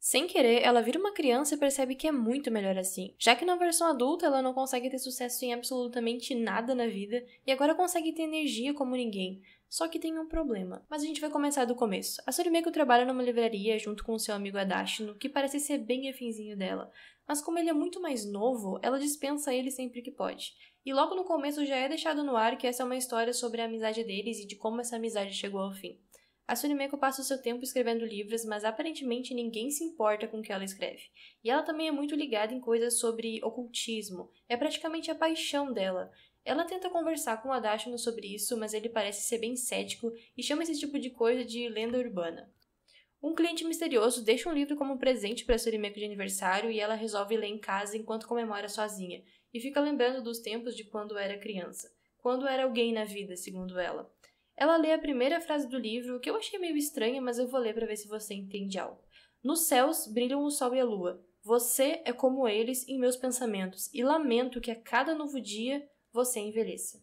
Sem querer, ela vira uma criança e percebe que é muito melhor assim, já que na versão adulta ela não consegue ter sucesso em absolutamente nada na vida e agora consegue ter energia como ninguém. Só que tem um problema. Mas a gente vai começar do começo. A Tsurimeko trabalha numa livraria junto com seu amigo Adashino, que parece ser bem afinzinho dela. Mas como ele é muito mais novo, ela dispensa ele sempre que pode. E logo no começo já é deixado no ar que essa é uma história sobre a amizade deles e de como essa amizade chegou ao fim. A Tsurimeko passa o seu tempo escrevendo livros, mas aparentemente ninguém se importa com o que ela escreve. E ela também é muito ligada em coisas sobre ocultismo. É praticamente a paixão dela. Ela tenta conversar com o Adashino sobre isso, mas ele parece ser bem cético e chama esse tipo de coisa de lenda urbana. Um cliente misterioso deixa um livro como presente para Tsurimeko de aniversário e ela resolve ler em casa enquanto comemora sozinha, e fica lembrando dos tempos de quando era criança, quando era alguém na vida, segundo ela. Ela lê a primeira frase do livro, que eu achei meio estranha, mas eu vou ler para ver se você entende algo. Nos céus brilham o sol e a lua. Você é como eles em meus pensamentos, e lamento que a cada novo dia você envelheça.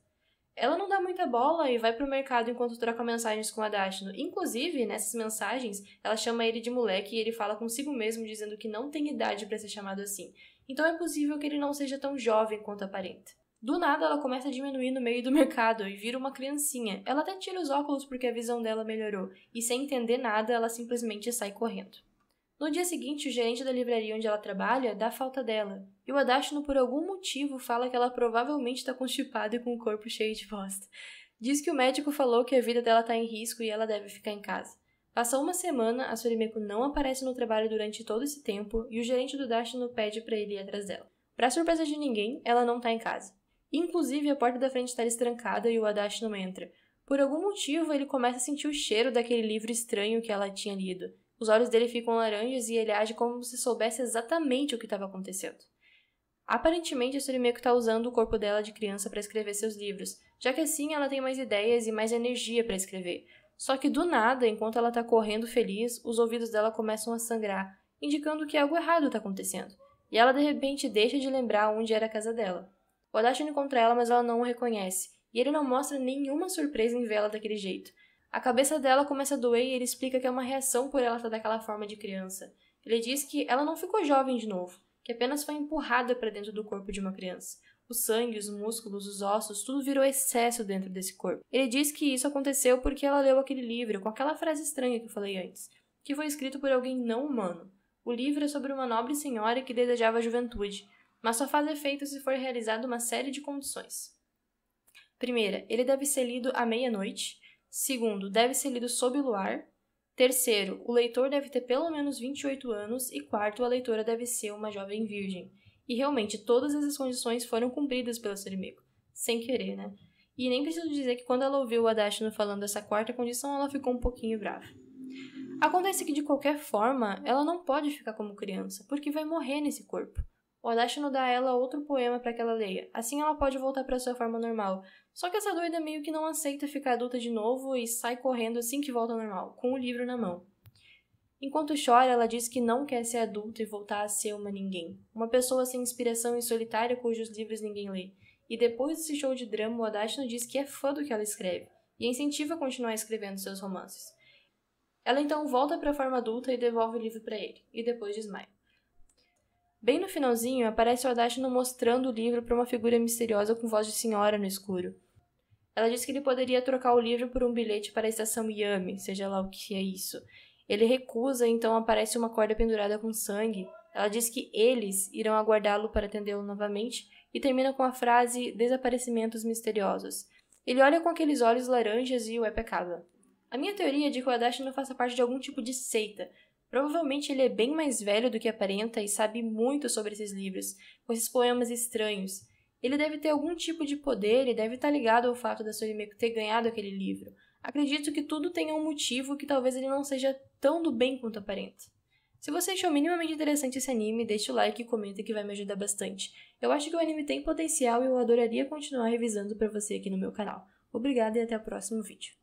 Ela não dá muita bola e vai pro mercado enquanto troca mensagens com a Adashino. Inclusive, nessas mensagens, ela chama ele de moleque e ele fala consigo mesmo dizendo que não tem idade para ser chamado assim. Então é possível que ele não seja tão jovem quanto aparenta. Do nada, ela começa a diminuir no meio do mercado e vira uma criancinha. Ela até tira os óculos porque a visão dela melhorou, e sem entender nada, ela simplesmente sai correndo. No dia seguinte, o gerente da livraria onde ela trabalha dá falta dela, e o Adashino, por algum motivo, fala que ela provavelmente está constipada e com o corpo cheio de bosta. Diz que o médico falou que a vida dela está em risco e ela deve ficar em casa. Passa uma semana, a Tsurimeko não aparece no trabalho durante todo esse tempo, e o gerente do Adashino pede para ele ir atrás dela. Para surpresa de ninguém, ela não está em casa. Inclusive, a porta da frente está estrancada e o Adashino entra. Por algum motivo, ele começa a sentir o cheiro daquele livro estranho que ela tinha lido. Os olhos dele ficam laranjas e ele age como se soubesse exatamente o que estava acontecendo. Aparentemente, a Tsurimeko está usando o corpo dela de criança para escrever seus livros, já que assim ela tem mais ideias e mais energia para escrever. Só que do nada, enquanto ela está correndo feliz, os ouvidos dela começam a sangrar, indicando que algo errado está acontecendo. E ela de repente deixa de lembrar onde era a casa dela. O Adashino encontra ela, mas ela não o reconhece, e ele não mostra nenhuma surpresa em vê-la daquele jeito. A cabeça dela começa a doer e ele explica que é uma reação por ela estar daquela forma de criança. Ele diz que ela não ficou jovem de novo, que apenas foi empurrada para dentro do corpo de uma criança. O sangue, os músculos, os ossos, tudo virou excesso dentro desse corpo. Ele diz que isso aconteceu porque ela leu aquele livro com aquela frase estranha que eu falei antes, que foi escrito por alguém não humano. O livro é sobre uma nobre senhora que desejava a juventude, mas só faz efeito se for realizada uma série de condições. Primeira, ele deve ser lido à meia-noite. Segundo, deve ser lido sob o luar. Terceiro, o leitor deve ter pelo menos 28 anos. E quarto, a leitora deve ser uma jovem virgem. E realmente, todas essas condições foram cumpridas pela Tsurimeko. Sem querer, né? E nem preciso dizer que quando ela ouviu o Adashino falando essa quarta condição, ela ficou um pouquinho brava. Acontece que, de qualquer forma, ela não pode ficar como criança, porque vai morrer nesse corpo. O Adashino dá a ela outro poema para que ela leia. Assim ela pode voltar para sua forma normal. Só que essa doida meio que não aceita ficar adulta de novo e sai correndo assim que volta ao normal, com o livro na mão. Enquanto chora, ela diz que não quer ser adulta e voltar a ser uma ninguém. Uma pessoa sem inspiração e solitária cujos livros ninguém lê. E depois desse show de drama, o Adashino diz que é fã do que ela escreve e a incentiva a continuar escrevendo seus romances. Ela então volta para a forma adulta e devolve o livro para ele, e depois desmaia. Bem no finalzinho, aparece o Adashino mostrando o livro para uma figura misteriosa com voz de senhora no escuro. Ela diz que ele poderia trocar o livro por um bilhete para a estação Yami, seja lá o que é isso. Ele recusa, então aparece uma corda pendurada com sangue. Ela diz que eles irão aguardá-lo para atendê-lo novamente e termina com a frase desaparecimentos misteriosos. Ele olha com aqueles olhos laranjas e o Epe acaba. A minha teoria é de que o Adashino faça parte de algum tipo de seita. Provavelmente ele é bem mais velho do que aparenta e sabe muito sobre esses livros, com esses poemas estranhos. Ele deve ter algum tipo de poder e deve estar ligado ao fato da Tsurimeko ter ganhado aquele livro. Acredito que tudo tenha um motivo que talvez ele não seja tão do bem quanto aparenta. Se você achou minimamente interessante esse anime, deixa o like e comenta que vai me ajudar bastante. Eu acho que o anime tem potencial e eu adoraria continuar revisando para você aqui no meu canal. Obrigada e até o próximo vídeo.